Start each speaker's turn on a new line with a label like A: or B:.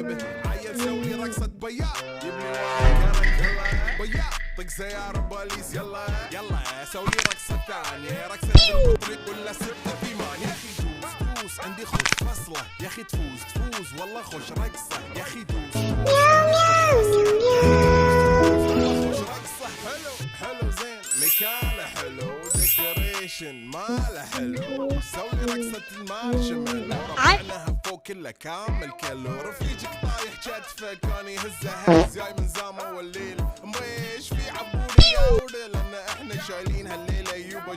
A: جيبه عيل سوي رقصة بياض يبني وراك يلا بياض طق سيارة بوليس يلا يلا سوي رقصة ثانية رقصة البطريق ولا سبتة في مان يا أخي دوس عندي خوش فصلة يا أخي تفوز والله خوش رقصة يا أخي دوس رقصة حلو زين مكانه حلو ديكوريشن ماله حلو سوي رقصة المارش ملو رفعناها فوق كله كامل كيلو رفيجك طايح كتفه كان يهزها هز جاي من زامه والليل ميش في عبودي يا ودل لان احنا شايلين هالليلة يوبا